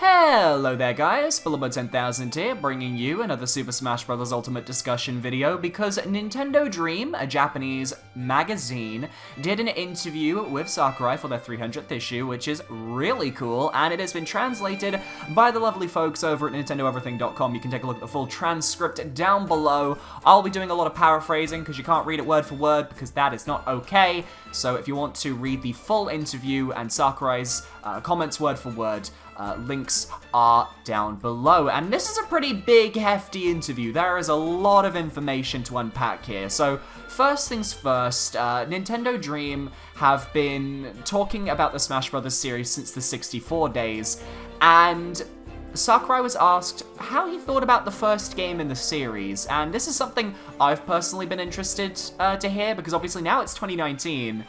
Hello there guys, Philibert10,000 here, bringing you another Super Smash Bros. Ultimate discussion video because Nintendo Dream, a Japanese magazine, did an interview with Sakurai for their 300th issue, which is really cool, and it has been translated by the lovely folks over at NintendoEverything.com. You can take a look at the full transcript down below. I'll be doing a lot of paraphrasing because you can't read it word for word because that is not okay, so if you want to read the full interview and Sakurai's comments word for word, links are down below. And this is a pretty big, hefty interview. There is a lot of information to unpack here. So, first things first, Nintendo Dream have been talking about the Smash Bros. Series since the 64 days, and Sakurai was asked how he thought about the first game in the series, and this is something I've personally been interested to hear, because obviously now it's 2019.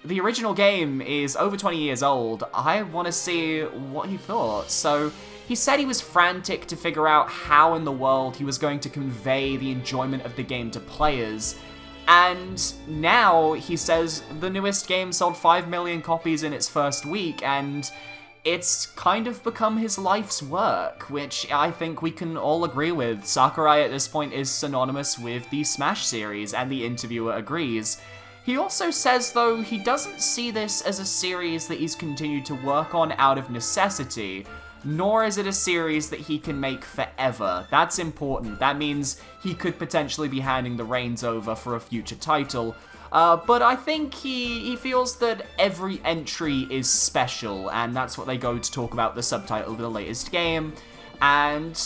The original game is over 20 years old. I want to see what he thought. So, he said he was frantic to figure out how in the world he was going to convey the enjoyment of the game to players. And now, he says the newest game sold 5 million copies in its first week, and it's kind of become his life's work, which I think we can all agree with. Sakurai at this point is synonymous with the Smash series, and the interviewer agrees. He also says, though, he doesn't see this as a series that he's continued to work on out of necessity, nor is it a series that he can make forever. That's important. That means he could potentially be handing the reins over for a future title. But I think he feels that every entry is special, and that's what they go to talk about the subtitle of the latest game. And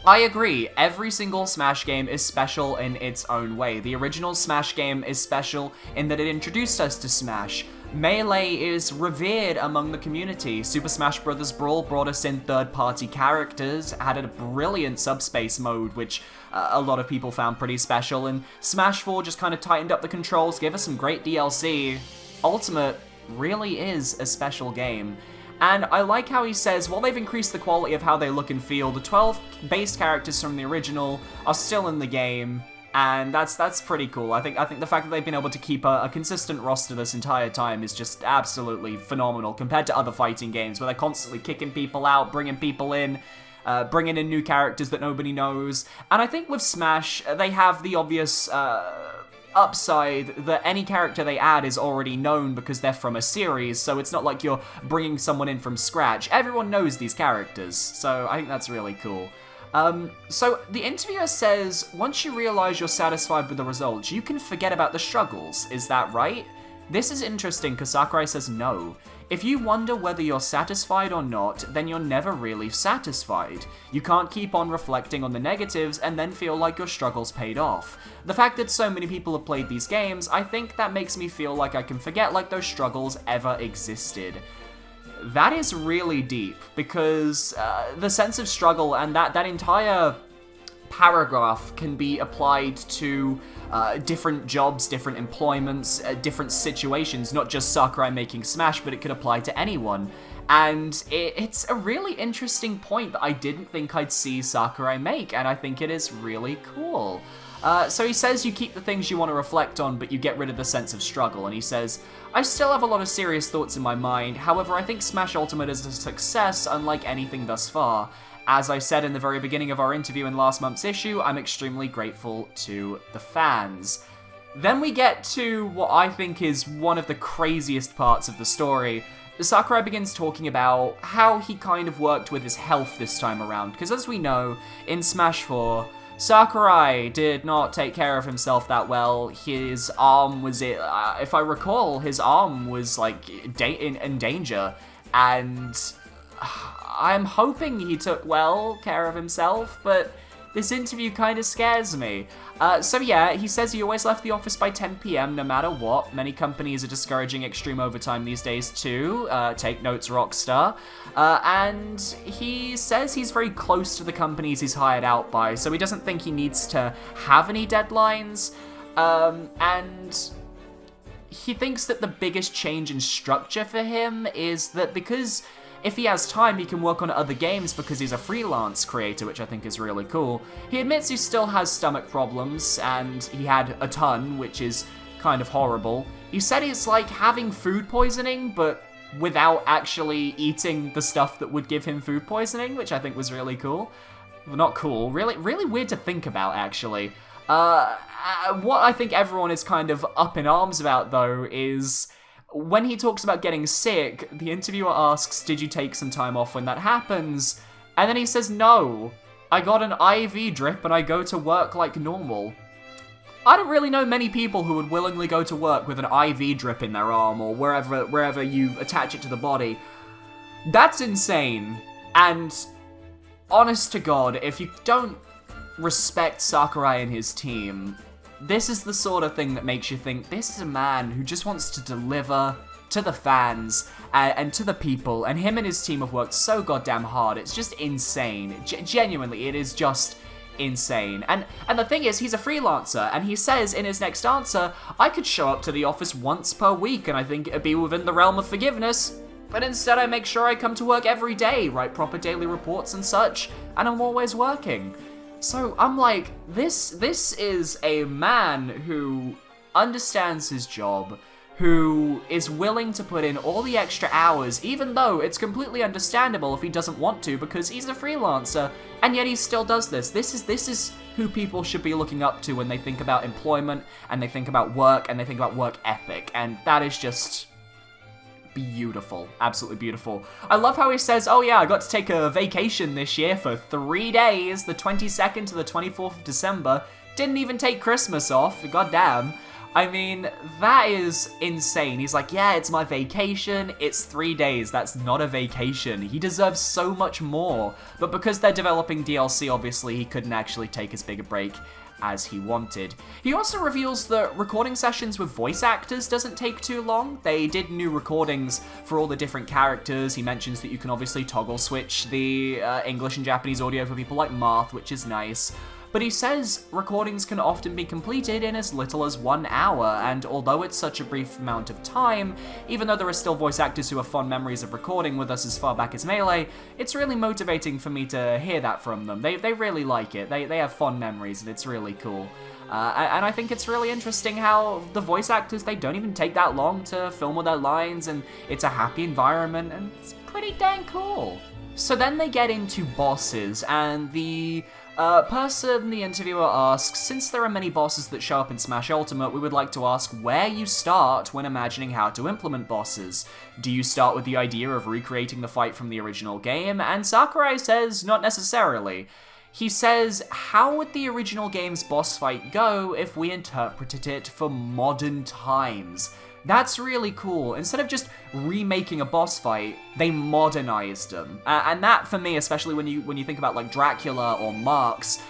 I agree, every single Smash game is special in its own way. The original Smash game is special in that it introduced us to Smash. Melee is revered among the community. Super Smash Bros. Brawl brought us in third-party characters, had a brilliant subspace mode, which a lot of people found pretty special, and Smash 4 just kind of tightened up the controls, gave us some great DLC. Ultimate really is a special game. And I like how he says, while they've increased the quality of how they look and feel, the 12 base characters from the original are still in the game, and that's pretty cool. I think the fact that they've been able to keep a consistent roster this entire time is just absolutely phenomenal compared to other fighting games where they're constantly kicking people out, bringing people in, bringing in new characters that nobody knows. And I think with Smash, they have the obvious upside that any character they add is already known because they're from a series, so it's not like you're bringing someone in from scratch. Everyone knows these characters, so I think that's really cool. So the interviewer says, once you realize you're satisfied with the results, you can forget about the struggles. Is that right? This is interesting because Sakurai says no. If you wonder whether you're satisfied or not, then you're never really satisfied. You can't keep on reflecting on the negatives and then feel like your struggles paid off. The fact that so many people have played these games, I think that makes me feel like I can forget like those struggles ever existed. That is really deep, because the sense of struggle and that entire paragraph can be applied to different jobs, different employments, different situations, not just Sakurai making Smash, but it could apply to anyone. And it's a really interesting point that I didn't think I'd see Sakurai make, and I think it is really cool. So he says you keep the things you want to reflect on, but you get rid of the sense of struggle, and he says, I still have a lot of serious thoughts in my mind, however I think Smash Ultimate is a success unlike anything thus far. As I said in the very beginning of our interview in last month's issue, I'm extremely grateful to the fans. Then we get to what I think is one of the craziest parts of the story. Sakurai begins talking about how he kind of worked with his health this time around, because as we know, in Smash 4, Sakurai did not take care of himself that well. His arm was, if I recall, his arm was like in danger, and I'm hoping he took well care of himself, but this interview kind of scares me. So yeah, he says he always left the office by 10 PM no matter what. Many companies are discouraging extreme overtime these days too. Take notes, Rockstar. And he says he's very close to the companies he's hired out by, so he doesn't think he needs to have any deadlines. And he thinks that the biggest change in structure for him is that because if he has time, he can work on other games because he's a freelance creator, which I think is really cool. He admits he still has stomach problems, and he had a ton, which is kind of horrible. He said it's like having food poisoning, but without actually eating the stuff that would give him food poisoning, which I think was really cool. Well, not cool, really weird to think about, actually. What I think everyone is kind of up in arms about, though, is when he talks about getting sick, the interviewer asks, did you take some time off when that happens? And then he says, no, I got an IV drip and I go to work like normal. I don't really know many people who would willingly go to work with an IV drip in their arm or wherever you attach it to the body. That's insane. And honest to God, if you don't respect Sakurai and his team, this is the sort of thing that makes you think this is a man who just wants to deliver to the fans and to the people, and him and his team have worked so goddamn hard. It's just insane. Genuinely, it is just insane. And the thing is, he's a freelancer, and he says in his next answer, I could show up to the office once per week, and I think it'd be within the realm of forgiveness. But instead I make sure I come to work every day, write proper daily reports and such, and I'm always working. So I'm like, this is a man who understands his job, who is willing to put in all the extra hours, even though it's completely understandable if he doesn't want to because he's a freelancer, and yet he still does this. This is who people should be looking up to when they think about employment, and they think about work, and they think about work ethic, and that is just beautiful. Absolutely beautiful. I love how he says, oh yeah, I got to take a vacation this year for 3 days, the 22nd to the 24th of December. Didn't even take Christmas off, goddamn. I mean, that is insane. He's like, yeah, it's my vacation, it's 3 days, that's not a vacation. He deserves so much more. But because they're developing DLC, obviously, he couldn't actually take as big a break as he wanted. He also reveals that recording sessions with voice actors doesn't take too long. They did new recordings for all the different characters. He mentions that you can obviously toggle switch the English and Japanese audio for people like Marth, which is nice. But he says recordings can often be completed in as little as 1 hour, and although it's such a brief amount of time, even though there are still voice actors who have fond memories of recording with us as far back as Melee, it's really motivating for me to hear that from them. They really like it. They have fond memories, and it's really cool. And I think it's really interesting how the voice actors, they don't even take that long to film all their lines, and it's a happy environment, and it's pretty dang cool. So then they get into bosses, and the the interviewer asks, since there are many bosses that show up in Smash Ultimate, we would like to ask where you start when imagining how to implement bosses. Do you start with the idea of recreating the fight from the original game? And Sakurai says, not necessarily. He says, how would the original game's boss fight go if we interpreted it for modern times? That's really cool. Instead of just remaking a boss fight, they modernized them. And that, for me, especially when you think about like Dracula or Marks,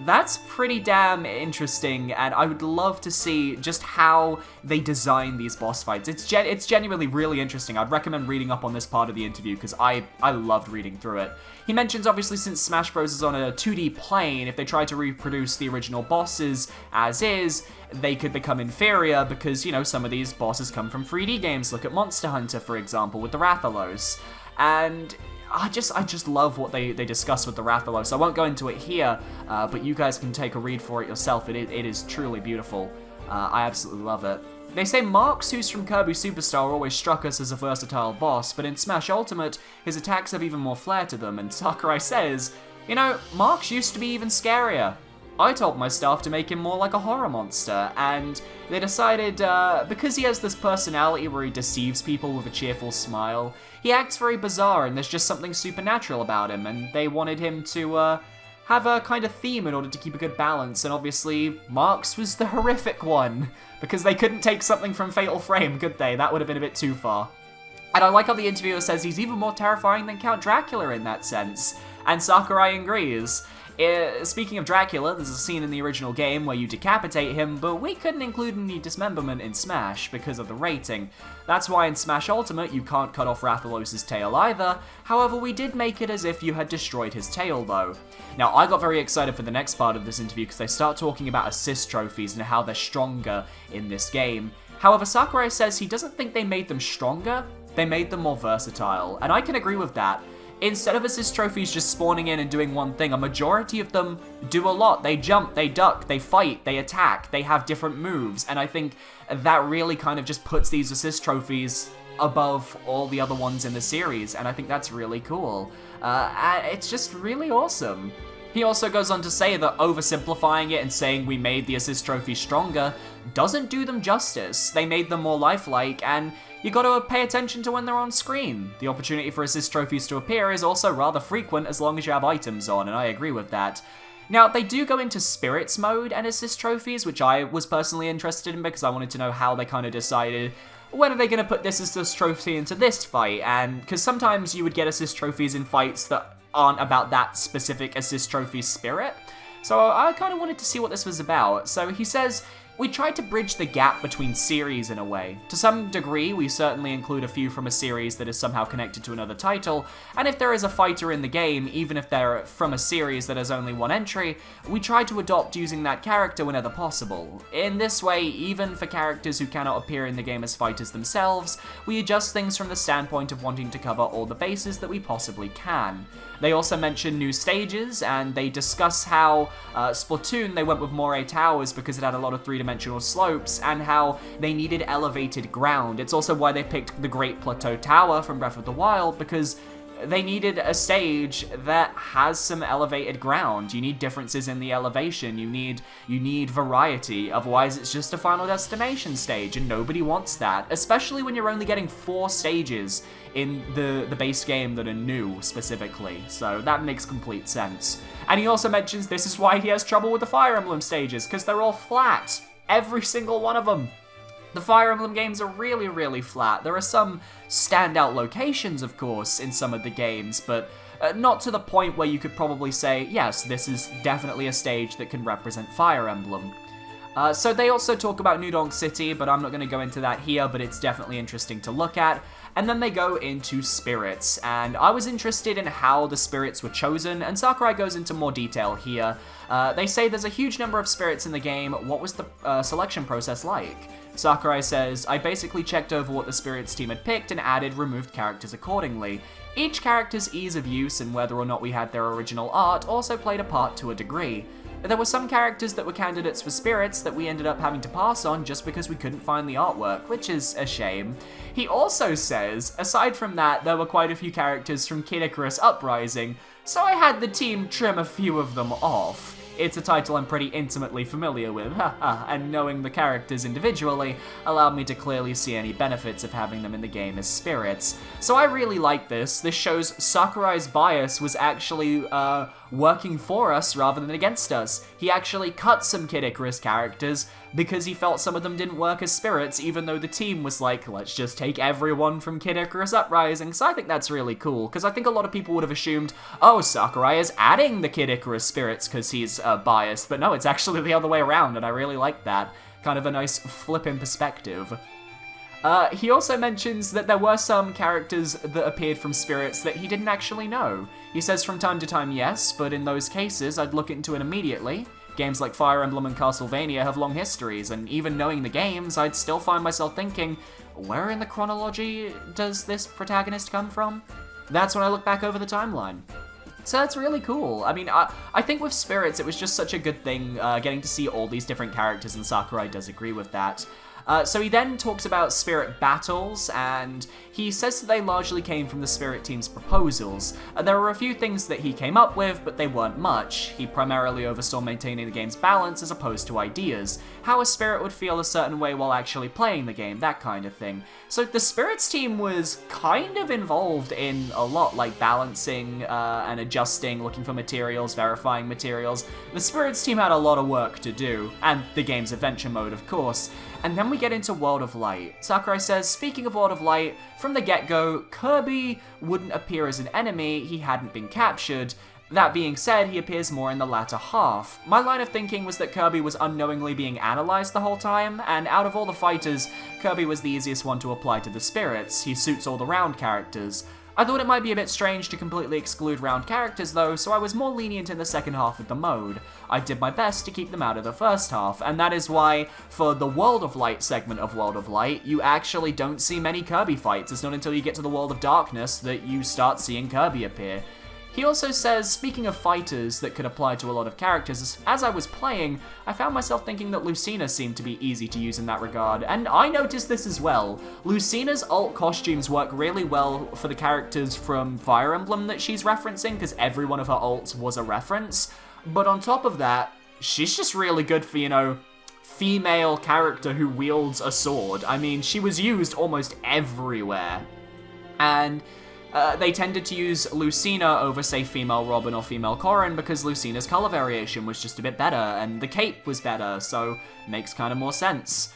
that's pretty damn interesting, and I would love to see just how they design these boss fights. It's genuinely really interesting. I'd recommend reading up on this part of the interview because I loved reading through it. He mentions, obviously, since Smash Bros. Is on a 2D plane, if they try to reproduce the original bosses as is, they could become inferior because, you know, some of these bosses come from 3D games. Look at Monster Hunter, for example, with the Rathalos. And I just love what they discuss with the Rathalos. I won't go into it here, but you guys can take a read for it yourself. It is truly beautiful. I absolutely love it. They say Marks, who's from Kirby Superstar, always struck us as a versatile boss, but in Smash Ultimate, his attacks have even more flair to them, and Sakurai says, you know, Marks used to be even scarier. I told my staff to make him more like a horror monster, and they decided, because he has this personality where he deceives people with a cheerful smile, he acts very bizarre and there's just something supernatural about him, and they wanted him to, have a kind of theme in order to keep a good balance, and obviously, Marks was the horrific one, because they couldn't take something from Fatal Frame, could they? That would have been a bit too far. And I like how the interviewer says he's even more terrifying than Count Dracula in that sense, and Sakurai agrees. Speaking of Dracula, there's a scene in the original game where you decapitate him, but we couldn't include any dismemberment in Smash because of the rating. That's why in Smash Ultimate you can't cut off Rathalos' tail either, however we did make it as if you had destroyed his tail though. Now I got very excited for the next part of this interview because they start talking about assist trophies and how they're stronger in this game. However, Sakurai says he doesn't think they made them stronger, they made them more versatile, and I can agree with that. Instead of assist trophies just spawning in and doing one thing, a majority of them do a lot. They jump, they duck, they fight, they attack, they have different moves, and I think that really kind of just puts these assist trophies above all the other ones in the series, and I think that's really cool. And it's just really awesome. He also goes on to say that oversimplifying it and saying we made the assist trophy stronger doesn't do them justice. They made them more lifelike, and you gotta pay attention to when they're on screen. The opportunity for assist trophies to appear is also rather frequent as long as you have items on, and I agree with that. Now, they do go into spirits mode and assist trophies, which I was personally interested in because I wanted to know how they kind of decided when are they going to put this assist trophy into this fight, and because sometimes you would get assist trophies in fights that aren't about that specific assist trophy spirit. So I kind of wanted to see what this was about. So he says, we tried to bridge the gap between series in a way. To some degree, we certainly include a few from a series that is somehow connected to another title, and if there is a fighter in the game, even if they're from a series that has only one entry, we try to adopt using that character whenever possible. In this way, even for characters who cannot appear in the game as fighters themselves, we adjust things from the standpoint of wanting to cover all the bases that we possibly can. They also mention new stages, and they discuss how Splatoon, they went with Moray Towers because it had a lot of three-dimensional slopes, and how they needed elevated ground. It's also why they picked the Great Plateau Tower from Breath of the Wild, because they needed a stage that has some elevated ground. You need differences in the elevation, you need variety, otherwise it's just a Final Destination stage, and nobody wants that, especially when you're only getting 4 stages in the base game that are new, specifically. So that makes complete sense. And he also mentions this is why he has trouble with the Fire Emblem stages, because they're all flat. Every single one of them. The Fire Emblem games are really, really flat. There are some standout locations, of course, in some of the games, but not to the point where you could probably say, yes, this is definitely a stage that can represent Fire Emblem. So they also talk about New Donk City, but I'm not going to go into that here, but it's definitely interesting to look at. And then they go into spirits, and I was interested in how the spirits were chosen, and Sakurai goes into more detail here. They say there's a huge number of spirits in the game. What was the selection process like? Sakurai says, I basically checked over what the spirits team had picked and added removed characters accordingly. Each character's ease of use and whether or not we had their original art also played a part to a degree. There were some characters that were candidates for spirits that we ended up having to pass on just because we couldn't find the artwork, which is a shame. He also says, aside from that, there were quite a few characters from Kid Icarus Uprising, so I had the team trim a few of them off. It's a title I'm pretty intimately familiar with, and knowing the characters individually allowed me to clearly see any benefits of having them in the game as spirits. So I really like this. This shows Sakurai's bias was actually working for us rather than against us. He actually cut some Kid Icarus characters because he felt some of them didn't work as spirits, even though the team was like, let's just take everyone from Kid Icarus Uprising. So I think that's really cool, because I think a lot of people would have assumed, oh, Sakurai is adding the Kid Icarus spirits because he's biased, but no, it's actually the other way around, and I really like that. Kind of a nice flip in perspective. He also mentions that there were some characters that appeared from spirits that he didn't actually know. He says from time to time, yes, but in those cases, I'd look into it immediately. Games like Fire Emblem and Castlevania have long histories, and even knowing the games, I'd still find myself thinking, where in the chronology does this protagonist come from? That's when I look back over the timeline. So that's really cool. I mean, I think with Spirits, it was just such a good thing getting to see all these different characters, and Sakurai does agree with that. So he then talks about spirit battles, and he says that they largely came from the spirit team's proposals. There were a few things that he came up with, but they weren't much. He primarily oversaw maintaining the game's balance as opposed to ideas, how a spirit would feel a certain way while actually playing the game, that kind of thing. So the spirits team was kind of involved in a lot, like balancing and adjusting, looking for materials, verifying materials. The spirits team had a lot of work to do, and the game's adventure mode, of course. And then we get into World of Light. Sakurai says, speaking of World of Light, from the get-go, Kirby wouldn't appear as an enemy, he hadn't been captured. That being said, he appears more in the latter half. My line of thinking was that Kirby was unknowingly being analyzed the whole time, and out of all the fighters, Kirby was the easiest one to apply to the spirits. He suits all the round characters. I thought it might be a bit strange to completely exclude round characters though, so I was more lenient in the second half of the mode. I did my best to keep them out of the first half, and that is why, for the World of Light segment of World of Light, you actually don't see many Kirby fights. It's not until you get to the World of Darkness that you start seeing Kirby appear. He also says, speaking of fighters that could apply to a lot of characters, as I was playing, I found myself thinking that Lucina seemed to be easy to use in that regard, and I noticed this as well. Lucina's alt costumes work really well for the characters from Fire Emblem that she's referencing, because every one of her alts was a reference, but on top of that, she's just really good for, you know, female character who wields a sword. I mean, she was used almost everywhere, and they tended to use Lucina over, say, female Robin or female Corrin because Lucina's color variation was just a bit better, and the cape was better, so makes kind of more sense.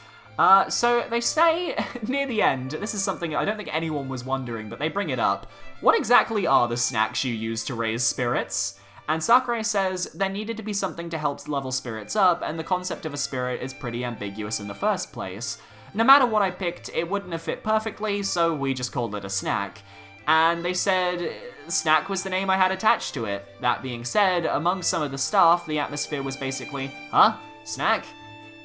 So they say, near the end, this is something I don't think anyone was wondering, but they bring it up. What exactly are the snacks you use to raise spirits? And Sakurai says there needed to be something to help level spirits up, and the concept of a spirit is pretty ambiguous in the first place. No matter what I picked, it wouldn't have fit perfectly, so we just called it a snack. And they said snack was the name I had attached to it. That being said, among some of the staff, the atmosphere was basically, huh? Snack?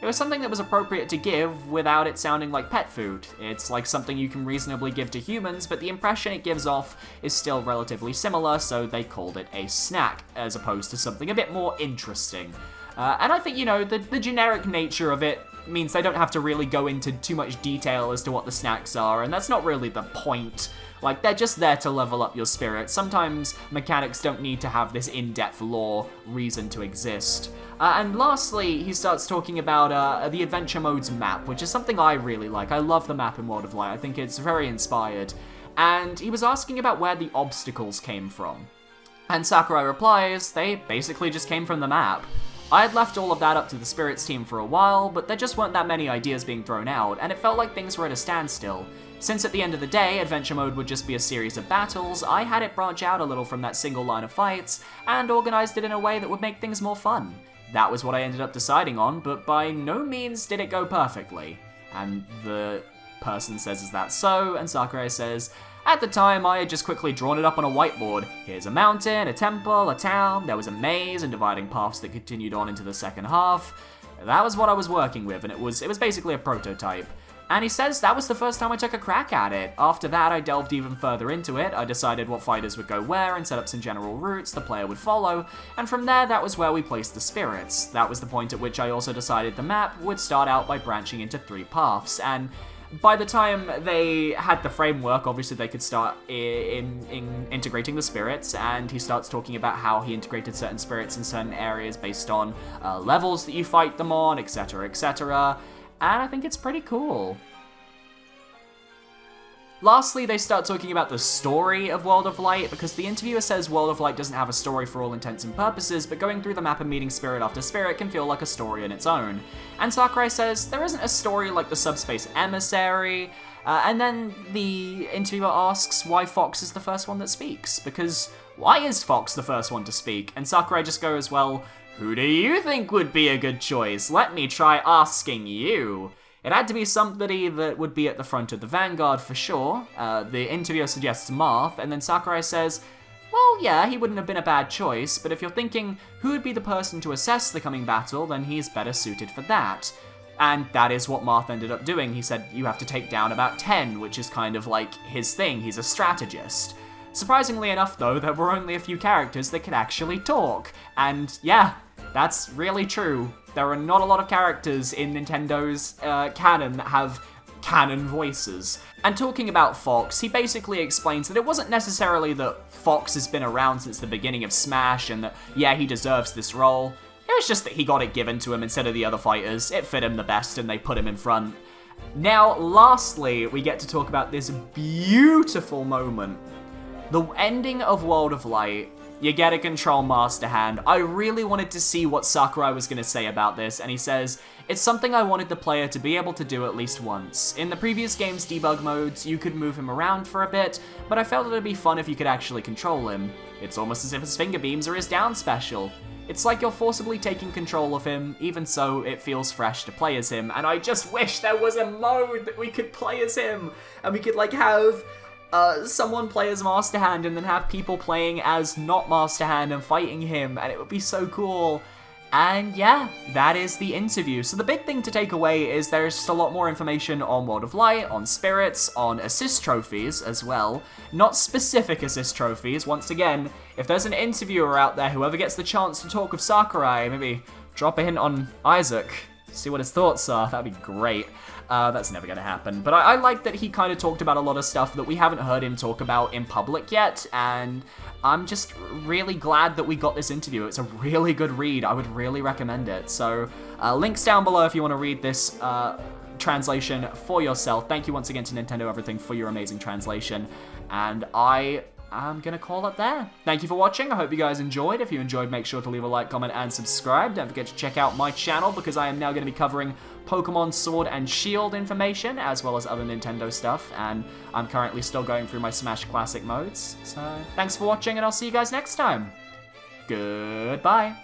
It was something that was appropriate to give without it sounding like pet food. It's like something you can reasonably give to humans, but the impression it gives off is still relatively similar, so they called it a snack, as opposed to something a bit more interesting. And I think, you know, the generic nature of it means they don't have to really go into too much detail as to what the snacks are, and that's not really the point. Like, they're just there to level up your spirit. Sometimes mechanics don't need to have this in-depth lore reason to exist. And lastly, he starts talking about the Adventure Mode's map, which is something I really like. I love the map in World of Light. I think it's very inspired. And he was asking about where the obstacles came from. And Sakurai replies, they basically just came from the map. I had left all of that up to the Spirits team for a while, but there just weren't that many ideas being thrown out, and it felt like things were at a standstill. Since at the end of the day, Adventure Mode would just be a series of battles, I had it branch out a little from that single line of fights, and organized it in a way that would make things more fun. That was what I ended up deciding on, but by no means did it go perfectly. And the person says, is that so? And Sakurai says, at the time, I had just quickly drawn it up on a whiteboard. Here's a mountain, a temple, a town, there was a maze, and dividing paths that continued on into the second half. That was what I was working with, and it was basically a prototype. And he says that was the first time I took a crack at it. After that, I delved even further into it. I decided what fighters would go where and set up some general routes the player would follow, and from there, that was where we placed the spirits. That was the point at which I also decided the map would start out by branching into 3 paths, and by the time they had the framework, obviously they could start in integrating the spirits, and he starts talking about how he integrated certain spirits in certain areas based on levels that you fight them on, etc, etc. And I think it's pretty cool. Lastly, they start talking about the story of World of Light, because the interviewer says World of Light doesn't have a story for all intents and purposes, but going through the map and meeting spirit after spirit can feel like a story in its own. And Sakurai says there isn't a story like the Subspace Emissary, and then the interviewer asks why Fox is the first one that speaks, because why is Fox the first one to speak? And Sakurai just goes, well, who do you think would be a good choice? Let me try asking you. It had to be somebody that would be at the front of the vanguard for sure. The interviewer suggests Marth, and then Sakurai says, well, yeah, he wouldn't have been a bad choice, but if you're thinking who would be the person to assess the coming battle, then he's better suited for that. And that is what Marth ended up doing. He said you have to take down about 10, which is kind of like his thing. He's a strategist. Surprisingly enough, though, there were only a few characters that could actually talk. And yeah, that's really true. There are not a lot of characters in Nintendo's canon that have canon voices. And talking about Fox, he basically explains that it wasn't necessarily that Fox has been around since the beginning of Smash and that, yeah, he deserves this role. It was just that he got it given to him instead of the other fighters. It fit him the best and they put him in front. Now, lastly, we get to talk about this beautiful moment. The ending of World of Light. You get a Control Master Hand. I really wanted to see what Sakurai was going to say about this, and he says, it's something I wanted the player to be able to do at least once. In the previous game's debug modes, you could move him around for a bit, but I felt it would be fun if you could actually control him. It's almost as if his finger beams are his down special. It's like you're forcibly taking control of him, even so it feels fresh to play as him, and I just wish there was a mode that we could play as him, and we could, like, have someone play as Master Hand and then have people playing as not Master Hand and fighting him, and it would be so cool. And yeah, that is the interview. So the big thing to take away is there's just a lot more information on World of Light, on spirits, on assist trophies as well. Not specific assist trophies. Once again, if there's an interviewer out there, whoever gets the chance to talk with Sakurai, maybe drop a hint on Isaac, see what his thoughts are. That'd be great. That's never gonna happen. But I like that he kind of talked about a lot of stuff that we haven't heard him talk about in public yet, and I'm just really glad that we got this interview. It's a really good read. I would really recommend it. So, links down below if you want to read this translation for yourself. Thank you once again to Nintendo Everything for your amazing translation. And I'm gonna call it there. Thank you for watching. I hope you guys enjoyed. If you enjoyed, make sure to leave a like, comment, and subscribe. Don't forget to check out my channel because I am now going to be covering Pokemon Sword and Shield information as well as other Nintendo stuff. And I'm currently still going through my Smash Classic modes. So thanks for watching and I'll see you guys next time. Goodbye.